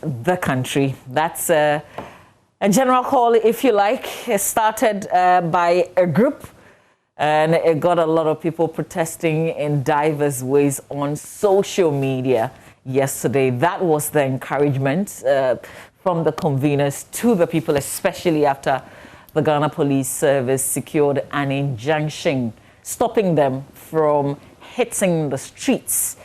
the country. That's a general call, if you like. It started by a group, and it got a lot of people protesting in diverse ways on social media yesterday. That was the encouragement from the conveners to the people, especially after the Ghana Police Service secured an injunction stopping them from hitting the streets.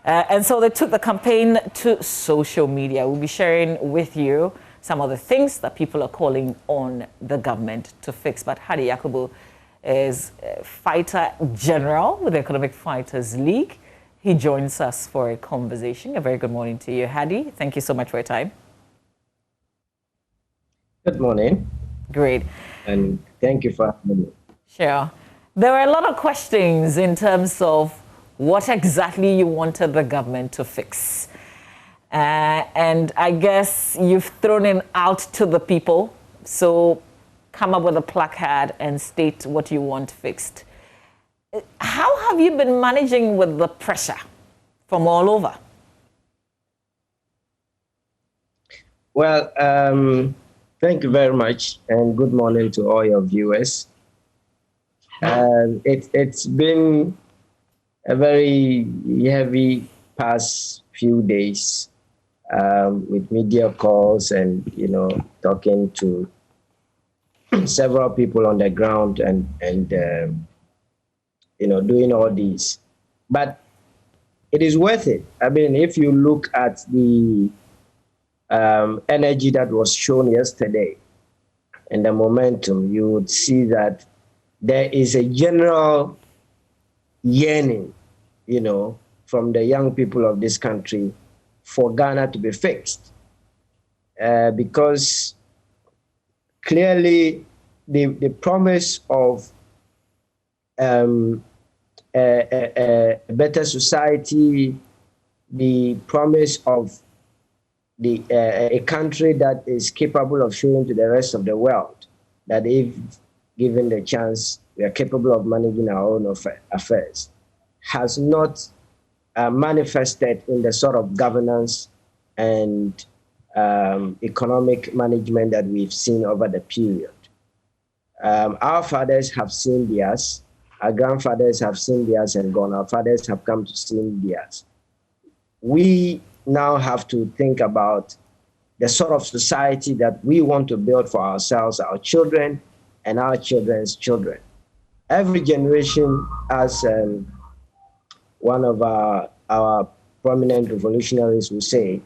And so they took the campaign to social media. We'll be sharing with you some of the things that people are calling on the government to fix. But Hadi Yakubu is a fighter general with the Economic Fighters League. He joins us for a conversation. A very good morning to you, Hadi. Thank you so much for your time. Good morning. Great. And thank you for having me. Sure. There were a lot of questions in terms of what exactly you wanted the government to fix. And I guess you've thrown it out to the people. So come up with a placard and state what you want fixed. How have you been managing with the pressure from all over? Well, thank you very much, and good morning to all your viewers. It's been a very heavy past few days with media calls and, talking to several people on the ground and doing all these. But it is worth it. I mean, if you look at the energy that was shown yesterday and the momentum, you would see that there is a general yearning, from the young people of this country for Ghana to be fixed. Because clearly the promise of a better society, the promise of a country that is capable of showing to the rest of the world that if given the chance, we are capable of managing our own affairs, has not manifested in the sort of governance and economic management that we've seen over the period. Our fathers have seen theirs, our grandfathers have seen theirs and gone, our fathers have come to see theirs. We now have to think about the sort of society that we want to build for ourselves, our children, and our children's children. Every generation, as one of our prominent revolutionaries will say,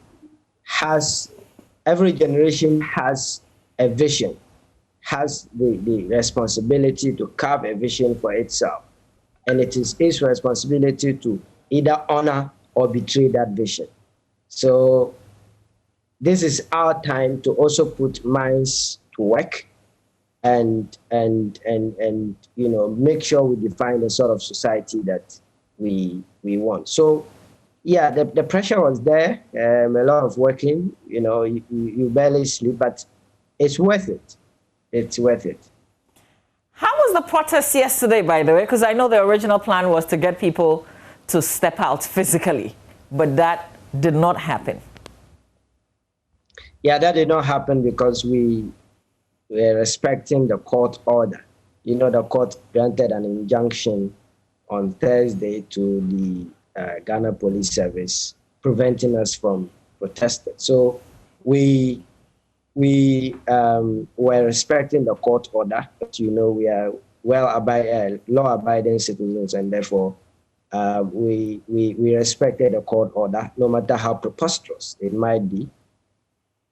every generation has a vision, has the responsibility to carve a vision for itself. And it is its responsibility to either honor or betray that vision. So this is our time to also put minds to work and make sure we define the sort of society that we want. So yeah, the pressure was there, a lot of working, you barely sleep, but it's worth it. It's worth it. How was the protest yesterday, by the way? Because I know the original plan was to get people to step out physically, but that did not happen. Yeah, that did not happen because we were respecting the court order. The court granted an injunction on Thursday to the Ghana Police Service, preventing us from protesting. So we were respecting the court order, but we are law-abiding citizens, and therefore we respected the court order, no matter how preposterous it might be.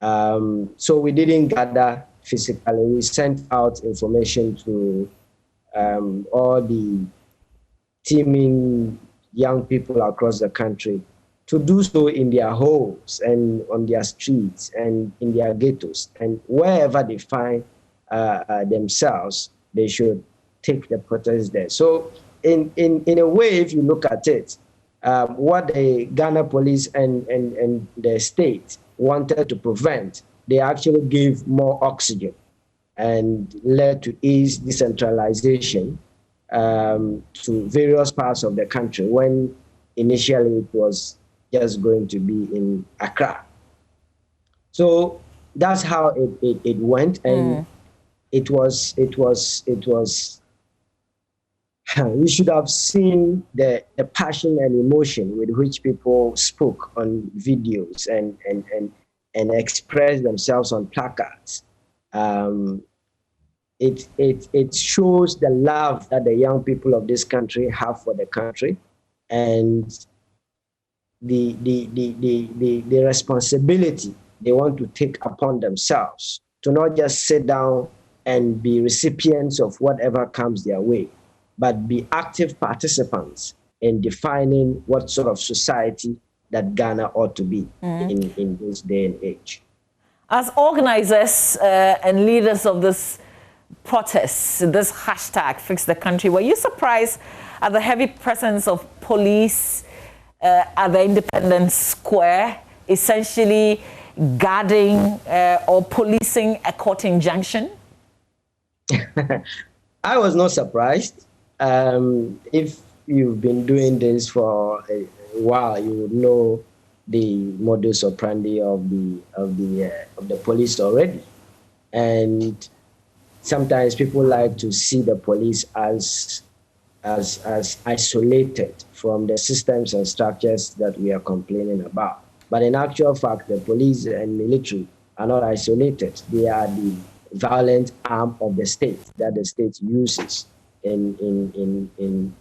So we didn't gather physically. We sent out information to all the teeming young people across the country to do so in their homes and on their streets and in their ghettos, and wherever they find themselves, they should take the protest there. So in a way, if you look at it, what the Ghana police and the state wanted to prevent, they actually gave more oxygen and led to ease decentralization to various parts of the country, when initially it was just going to be in Accra. So that's how it went, and it was you should have seen the passion and emotion with which people spoke on videos and expressed themselves on placards. Um, it shows the love that the young people of this country have for the country, and the responsibility they want to take upon themselves to not just sit down and be recipients of whatever comes their way, but be active participants in defining what sort of society that Ghana ought to be in this day and age. As organizers and leaders of this protest, this hashtag Fix the Country, were you surprised at the heavy presence of police at the Independence Square, essentially guarding or policing a court injunction? I was not surprised. If you've been doing this for a while, you would know the modus operandi of the police already. And sometimes people like to see the police as isolated from the systems and structures that we are complaining about. But in actual fact, the police and military are not isolated. They are the violent arm of the state that the state uses in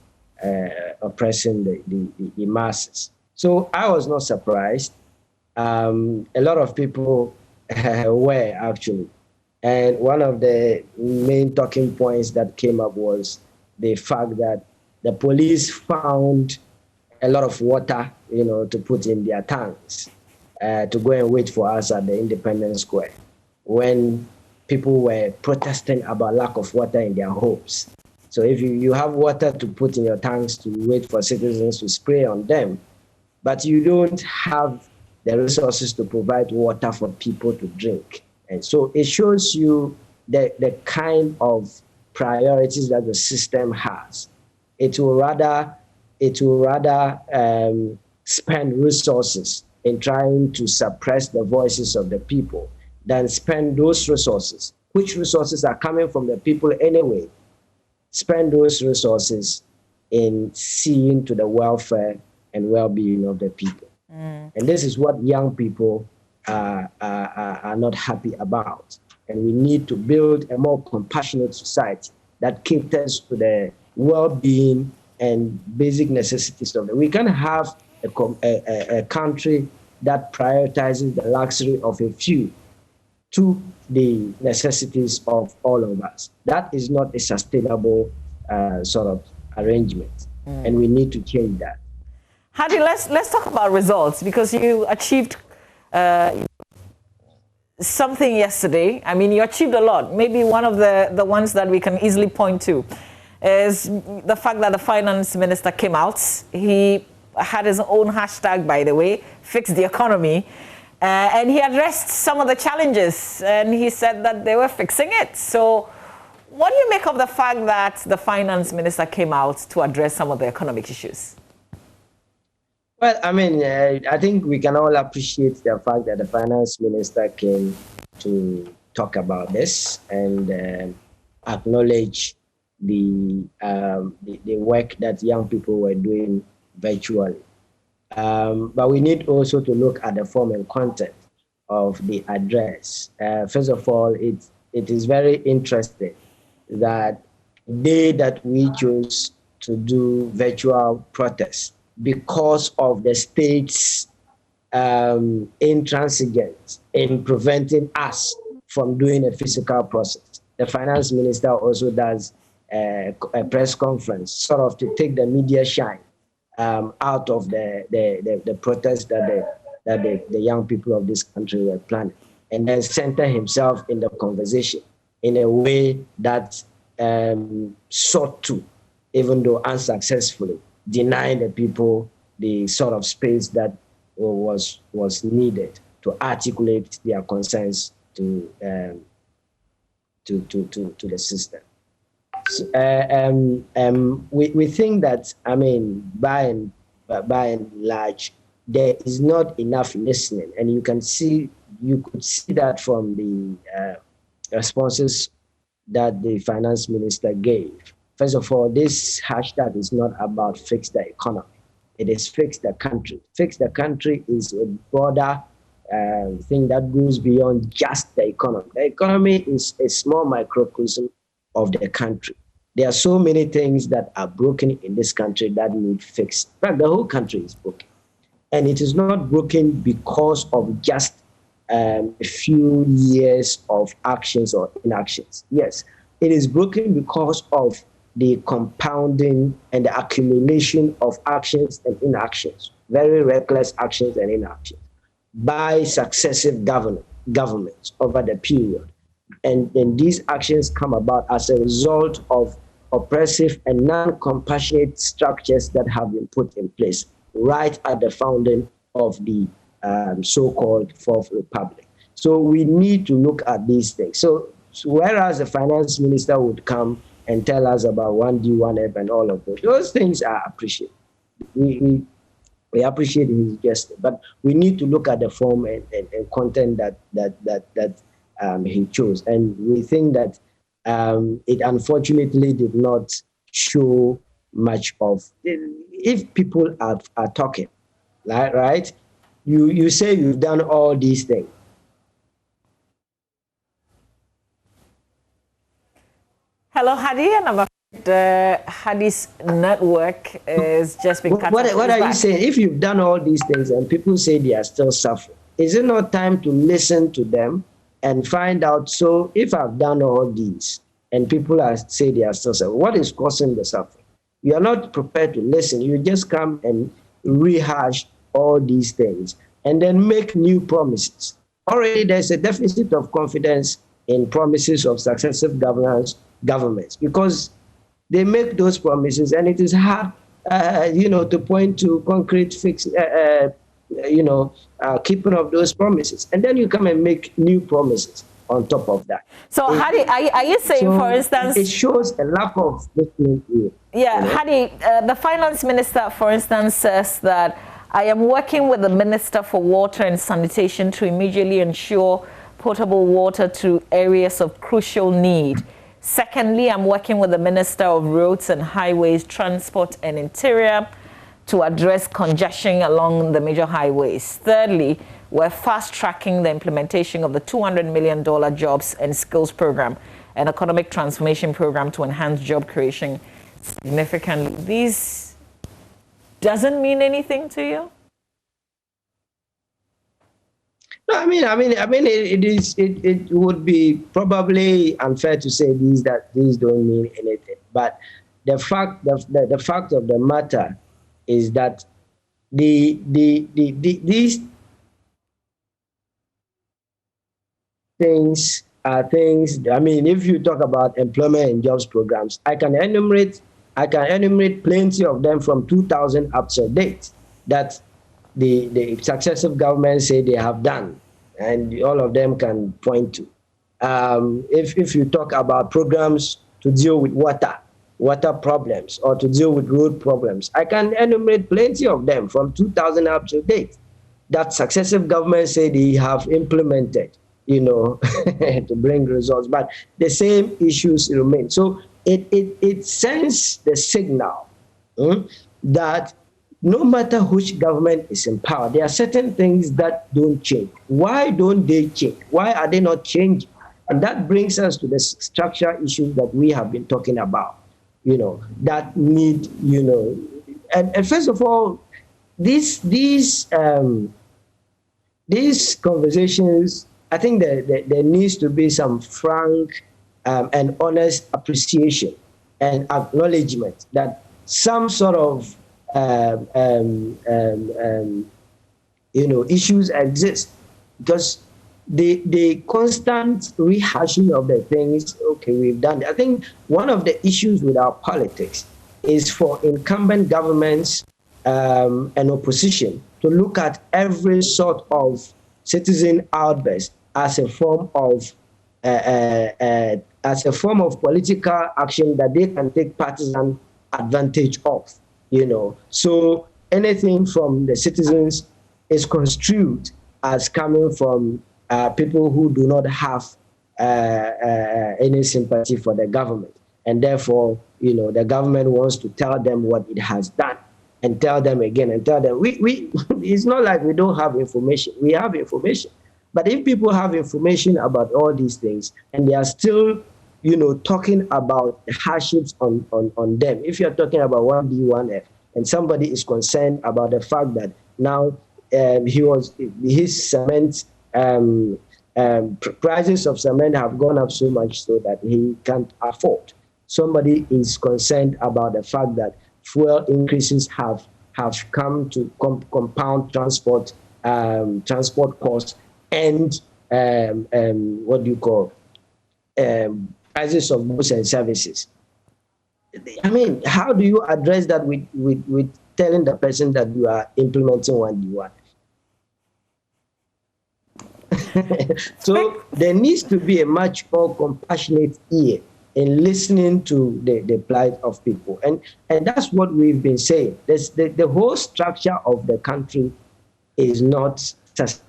oppressing the masses. So I was not surprised. A lot of people were actually. And one of the main talking points that came up was the fact that the police found a lot of water, to put in their tanks, to go and wait for us at the Independence Square when people were protesting about lack of water in their homes. So if you have water to put in your tanks to wait for citizens to spray on them, but you don't have the resources to provide water for people to drink. And so it shows you the kind of priorities that the system has. It will rather spend resources in trying to suppress the voices of the people than spend those resources, which resources are coming from the people anyway, spend those resources in seeing to the welfare and well-being of the people. And this is what young people are not happy about. And we need to build a more compassionate society that caters to the well-being and basic necessities of it. We can have a country that prioritizes the luxury of a few to the necessities of all of us. That is not a sustainable sort of arrangement, and we need to change that. Hadi, let's talk about results, because you achieved something yesterday. I mean, you achieved a lot. Maybe one of the ones that we can easily point to is the fact that the finance minister came out. He had his own hashtag, by the way, Fix the Economy. And he addressed some of the challenges, and he said that they were fixing it. So what do you make of the fact that the finance minister came out to address some of the economic issues? Well, I mean, I think we can all appreciate the fact that the finance minister came to talk about this and acknowledge the work that young people were doing virtually. But we need also to look at the form and content of the address. First of all, it is very interesting that the day that we chose to do virtual protests because of the state's intransigence in preventing us from doing a physical process. The finance minister also does a press conference, sort of to take the media shine out of the protest that the young people of this country were planning, and then center himself in the conversation in a way that sought to, even though unsuccessfully, deny the people the sort of space that was needed to articulate their concerns to the system. So, we think that, I mean, by and large, there is not enough listening, and you could see that from the responses that the finance minister gave. First of all, this hashtag is not about fix the economy. It is fix the country. Fix the country is a broader thing that goes beyond just the economy. The economy is a small microcosm of the country. There are so many things that are broken in this country that need fixed. In fact, the whole country is broken. And it is not broken because of just a few years of actions or inactions. Yes, it is broken because of the compounding and the accumulation of actions and inactions, very reckless actions and inactions by successive governments over the period. And these actions come about as a result of oppressive and non-compassionate structures that have been put in place right at the founding of the so-called Fourth Republic. So we need to look at these things. So whereas the finance minister would come and tell us about 1D, 1F and all of those things are appreciated. We appreciate his gesture, but we need to look at the form and content that he chose. And we think that it unfortunately did not show much of, if people are talking, right? You say you've done all these things. Hello, Hadi, and I'm afraid Hadi's network is just been cut off. What are you saying? If you've done all these things and people say they are still suffering, is it not time to listen to them and find out, so if I've done all these and people say they are still suffering, what is causing the suffering? You are not prepared to listen. You just come and rehash all these things and then make new promises. Already there's a deficit of confidence in promises of successive governments because they make those promises and it is hard, to point to concrete fix, keeping of those promises. And then you come and make new promises on top of that. So, Hadi, are you saying, for instance... It shows a lack of listening to you. Yeah, Hadi, the finance minister, for instance, says that I am working with the Minister for Water and Sanitation to immediately ensure potable water to areas of crucial need. Secondly, I'm working with the Minister of Roads and Highways, Transport and Interior to address congestion along the major highways. Thirdly, we're fast-tracking the implementation of the $200 million Jobs and Skills Program and Economic Transformation Program to enhance job creation significantly. These doesn't mean anything to you? No, I mean, it would be probably unfair to say these don't mean anything. But the fact of the matter is that these things are things. I mean, if you talk about employment and jobs programs, I can enumerate plenty of them from 2000 up to date that the successive governments say they have done, and all of them can point to. If you talk about programs to deal with water problems or to deal with road problems, I can enumerate plenty of them from 2000 up to date that successive governments say they have implemented, to bring results, but the same issues remain. So it sends the signal that no matter which government is in power, there are certain things that don't change. Why don't they change? Why are they not changing? And that brings us to the structural issues that we have been talking about, that need, and first of all, these conversations, I think there needs to be some frank and honest appreciation and acknowledgement that some sort of issues exist, because the constant rehashing of the things, okay, we've done. I think one of the issues with our politics is for incumbent governments and opposition to look at every sort of citizen outburst as a form of political action that they can take partisan advantage of. So anything from the citizens is construed as coming from people who do not have any sympathy for the government. And therefore, the government wants to tell them what it has done and tell them again and tell them. It's not like we don't have information. We have information. But if people have information about all these things and they are still, talking about the hardships on them, if you're talking about 1B, 1F, and somebody is concerned about the fact that now his cement, prices of cement have gone up so much so that he can't afford. Somebody is concerned about the fact that fuel increases have come to compound transport costs and prices of goods and services. I mean, how do you address that with telling the person that you are implementing 1D1? So there needs to be a much more compassionate ear in listening to the plight of people. And that's what we've been saying. The whole structure of the country is not sustainable.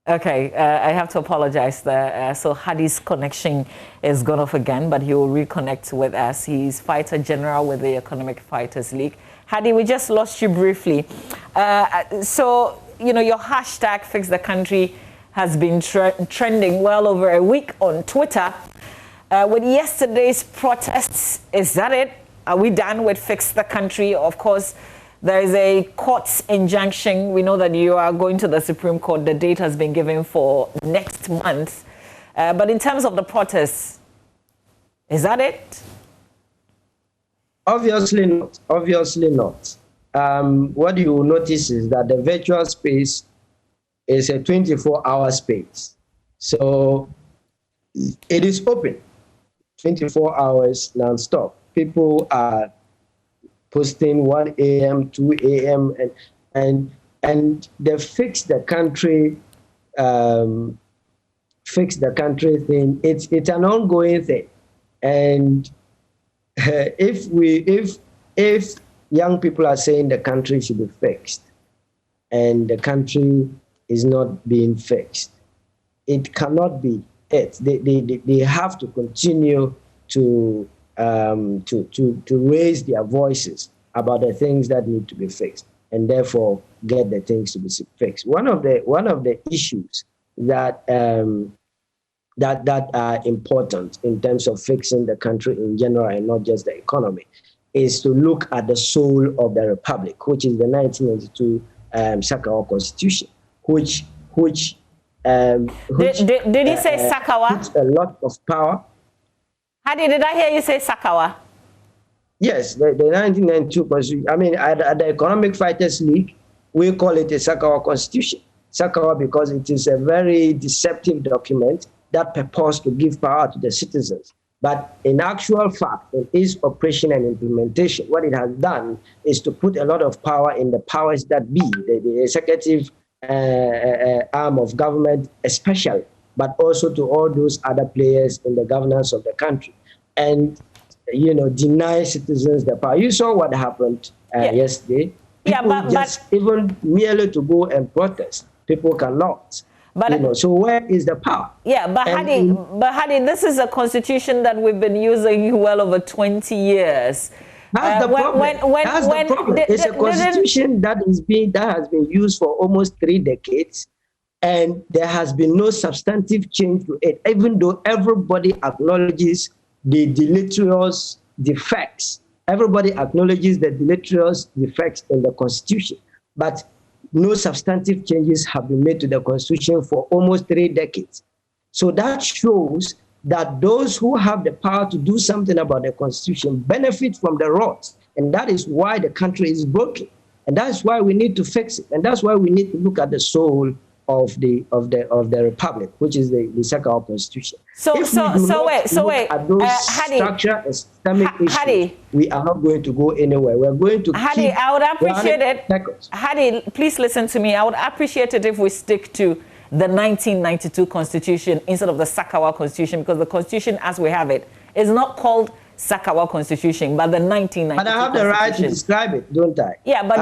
Okay, I have to apologize there. So Hadi's connection is gone off again, but he will reconnect with us. He's fighter general with the Economic Fighters League. Hadi, we just lost you briefly. So, your hashtag Fix the Country has been trending well over a week on Twitter. With yesterday's protests, is that it? Are we done with Fix the Country? Of course, there is a court's injunction. We know that you are going to the Supreme Court. The date has been given for next month. But in terms of the protests, is that it? Obviously not. Obviously not. What you will notice is that the virtual space is a 24-hour space. So it is open 24 hours non-stop. People are posting 1 a.m., 2 a.m., and the Fix the Country thing, it's an ongoing thing. And if young people are saying the country should be fixed and the country is not being fixed, it cannot be it. They have to continue to raise their voices about the things that need to be fixed, and therefore get the things to be fixed. One of the issues that are important in terms of fixing the country in general and not just the economy is to look at the soul of the republic, which is the 1992 Sakawa Constitution, which did he say Sakawa? Puts a lot of power. Hadi, did I hear you say Sakawa? Yes, the 1992 Constitution. I mean, at the Economic Fighters League, we call it a Sakawa Constitution. Sakawa because it is a very deceptive document that purports to give power to the citizens. But in actual fact, in its operation and implementation, what it has done is to put a lot of power in the powers that be, the executive arm of government especially, but also to all those other players in the governance of the country. And, deny citizens the power. You saw what happened yesterday. Even merely to go and protest, people cannot. But so where is the power? Yeah, but Hadi, this is a constitution that we've been using well over 20 years. That's the problem. It's a constitution that has been used for almost 3 decades, and there has been no substantive change to it, even though everybody acknowledges the deleterious defects. Everybody acknowledges the deleterious defects in the constitution, but no substantive changes have been made to the constitution for almost 3 decades. So that shows that those who have the power to do something about the constitution benefit from the rot, and that is why the country is broken, and that's why we need to fix it, and that's why we need to look at the soul of the republic, which is the Sakawa Constitution. So wait, Hadi, structure and systemic issues, we are not going to go anywhere. We're going to Hadi, I would appreciate it. Hadi, please listen to me. I would appreciate it if we stick to the 1992 Constitution instead of the Sakawa Constitution, because the Constitution as we have it is not called Sakawa Constitution, but the 1992 But I have the right to describe it, don't I? Yeah, but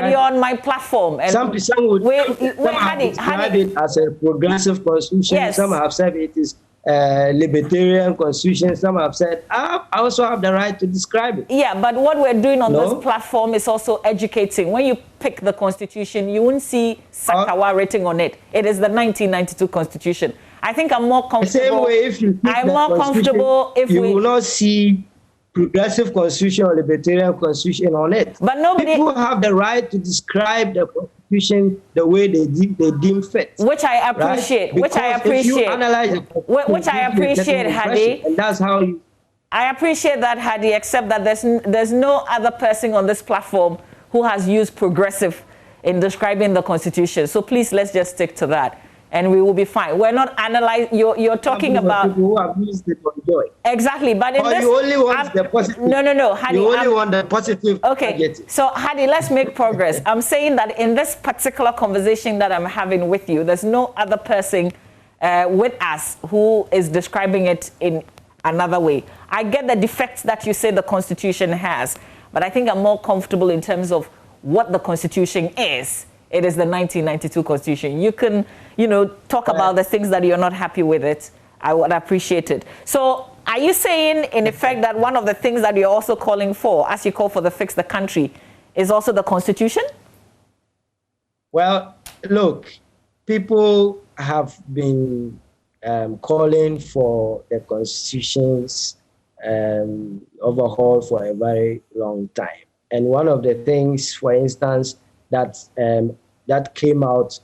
you're on my platform. And some would have described it as a progressive constitution. Yes. Some have said it is libertarian constitution. Some have said, I also have the right to describe it. Yeah, but what we're doing on this platform is also educating. When you pick the constitution, you won't see Sakawa written on it. It is the 1992 constitution. I think I'm more comfortable. The same way, if you pick you will not see progressive constitution or libertarian constitution on it. But nobody. People have the right to describe the constitution the way they deem fit. Which I appreciate. Right? Which I appreciate. If you analyze which I appreciate, Hadi. And that's how you. I appreciate that, Hadi, except that there's no other person on this platform who has used progressive in describing the constitution. So please, let's just stick to that, and we will be fine. We're not analyzing. You're talking about people who have used it for joy. Exactly, but in this, you only want the positive. No, Hadi. You only want the positive. Okay, so Hadi, let's make progress. I'm saying that in this particular conversation that I'm having with you, there's no other person with us who is describing it in another way. I get the defects that you say the Constitution has, but I think I'm more comfortable in terms of what the Constitution is. It is the 1992 Constitution. You can, talk about the things that you're not happy with it. I would appreciate it. So are you saying, in effect, that one of the things that you're also calling for, as you call for the Fix the Country, is also the Constitution? Well, look, people have been calling for the Constitution's overhaul for a very long time. And one of the things, for instance, that came out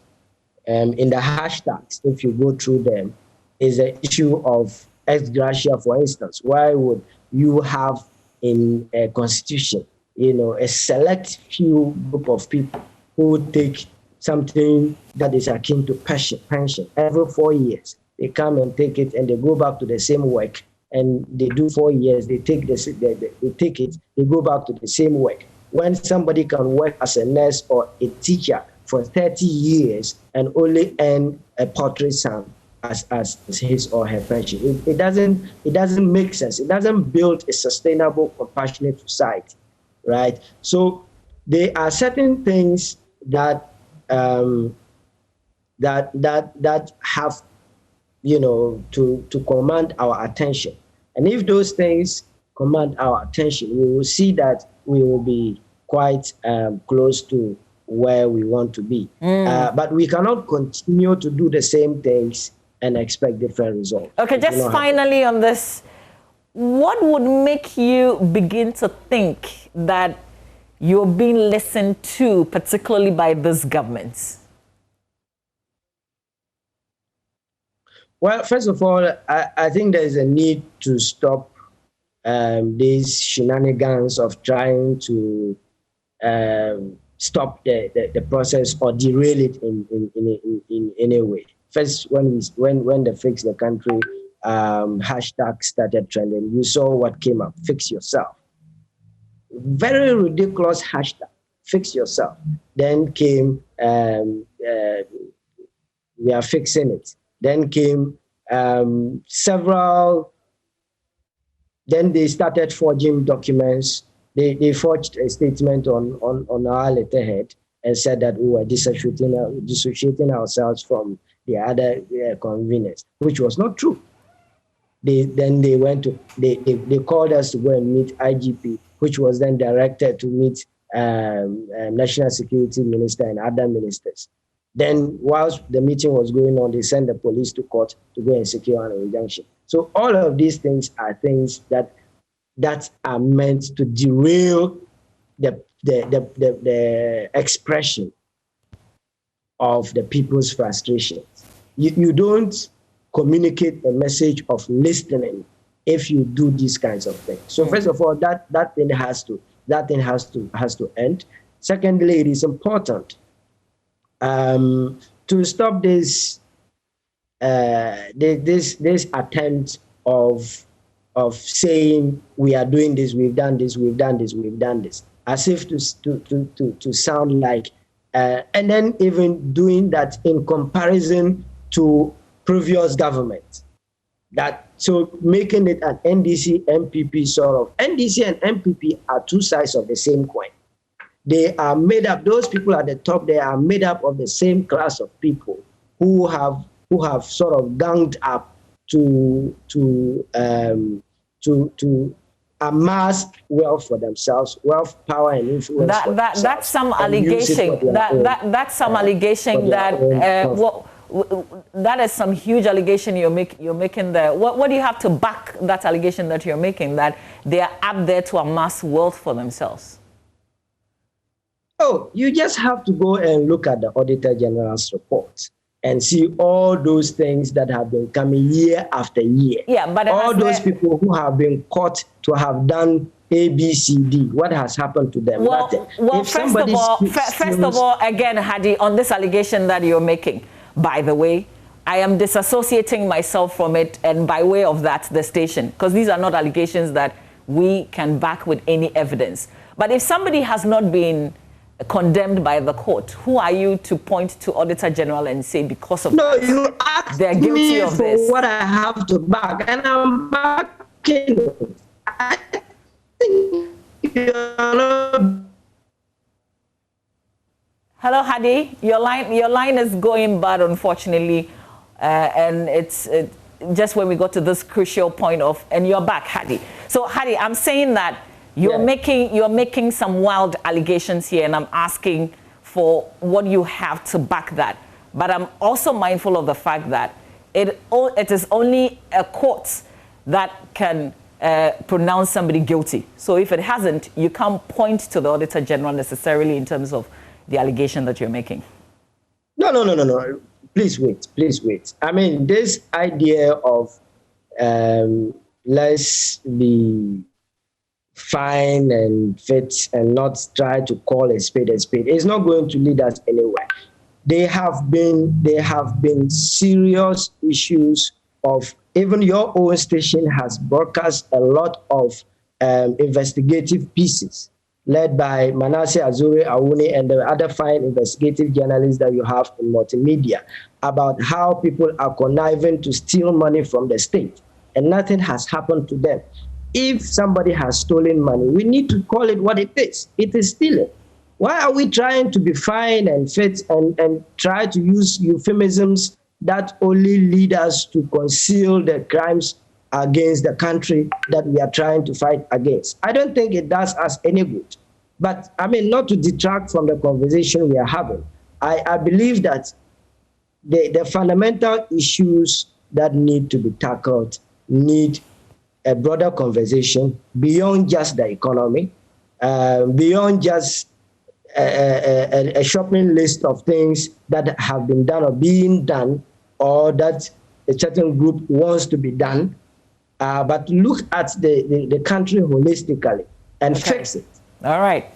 in the hashtags, if you go through them, is the issue of ex gratia, for instance. Why would you have in a constitution, a select few group of people who take something that is akin to pension every 4 years? They come and take it, and they go back to the same work, and they do 4 years. They take it, they go back to the same work. When somebody can work as a nurse or a teacher for 30 years and only earn a paltry sum as his or her pension, it doesn't make sense. It doesn't build a sustainable, compassionate society, right? So there are certain things that that have to command our attention. And if those things command our attention, we will see that we will be quite close to where we want to be. But we cannot continue to do the same things and expect different results. Okay, just finally on this, what would make you begin to think that you're being listened to, particularly by this government? Well, first of all, I think there is a need to stop these shenanigans of trying to stop the process or derail it in any way. First, when the Fix the Country hashtag started trending, you saw what came up: fix yourself. Very ridiculous hashtag, fix yourself. Then came we are fixing it. Then came several. Then they started forging documents. They forged a statement on our letterhead and said that we were dissociating ourselves from the other conveners, which was not true. They called us to go and meet IGP, which was then directed to meet National Security Minister and other ministers. Then, whilst the meeting was going on, they sent the police to court to go and secure an injunction. So all of these things are things that are meant to derail the expression of the people's frustrations. You don't communicate a message of listening if you do these kinds of things. So first of all, that thing has to end. Secondly, it is important to stop this attempt of saying we are doing this, we've done this, as if to sound like, and then even doing that in comparison to previous government, that So making it an NDC, MPP sort of. NDC and MPP are two sides of the same coin. They are made up, those people at the top, they are made up of the same class of people who have sort of ganged up to amass wealth for themselves, wealth, power, and influence. That's some allegation. That's some allegation that is some huge allegation you're making there. What do you have to back that allegation that you're making, that they are up there to amass wealth for themselves? Oh, you just have to go and look at the Auditor General's report and see all those things that have been coming year after year. Yeah, but all those people who have been caught to have done A, B, C, D, what has happened to them? First of all, again, Hadi, on this allegation that you're making, by the way, I am disassociating myself from it, and by way of that, the station, because these are not allegations that we can back with any evidence. But if somebody has not been condemned by the court, who are you to point to Auditor General and say because of you asked they're guilty me of for this? What I have to back, and I'm backing. I think Hello, Hadi. Your line is going bad, unfortunately, and it's just when we got to this crucial point of, and you're back, Hadi. So, Hadi, I'm saying that you're making some wild allegations here, and I'm asking for what you have to back that. But I'm also mindful of the fact that it is only a court that can pronounce somebody guilty. So if it hasn't, you can't point to the Auditor General necessarily in terms of the allegation that you're making. No. Please wait. I mean, this idea of let's be fine and fit and not try to call a spade is not going to lead us anywhere. There have been serious issues of, even your own station has broadcast a lot of investigative pieces led by Manasseh Azure Awuni and the other fine investigative journalists that you have in multimedia about how people are conniving to steal money from the state, and nothing has happened to them. If somebody has stolen money, we need to call it what it is. It is stealing. Why are we trying to be fine and fit and try to use euphemisms that only lead us to conceal the crimes against the country that we are trying to fight against? I don't think it does us any good. But I mean, not to detract from the conversation we are having, I believe that the fundamental issues that need to be tackled need a broader conversation beyond just the economy, beyond just a shopping list of things that have been done or being done, or that a certain group wants to be done, but look at the country holistically and fix it. All right.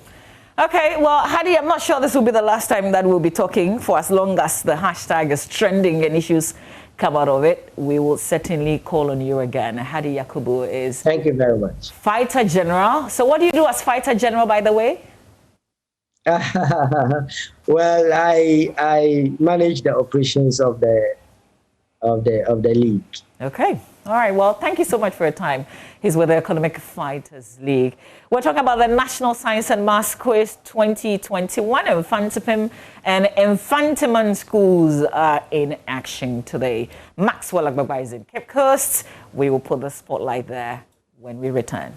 Okay, well, Hadi, I'm not sure this will be the last time that we'll be talking. For as long as the hashtag is trending and issues come out of it, we will certainly call on you again. Hadi Yakubu is... Thank you very much. Fighter General. So what do you do as Fighter General, by the way? Well, I manage the operations of the league. Okay. All right. Well, thank you so much for your time. He's with the Economic Fighters League. We're talking about the National Science and Maths Quiz 2021. Infantipim and Infantiman schools are in action today. Maxwell Agbagba is in Cape Coast. We will put the spotlight there when we return.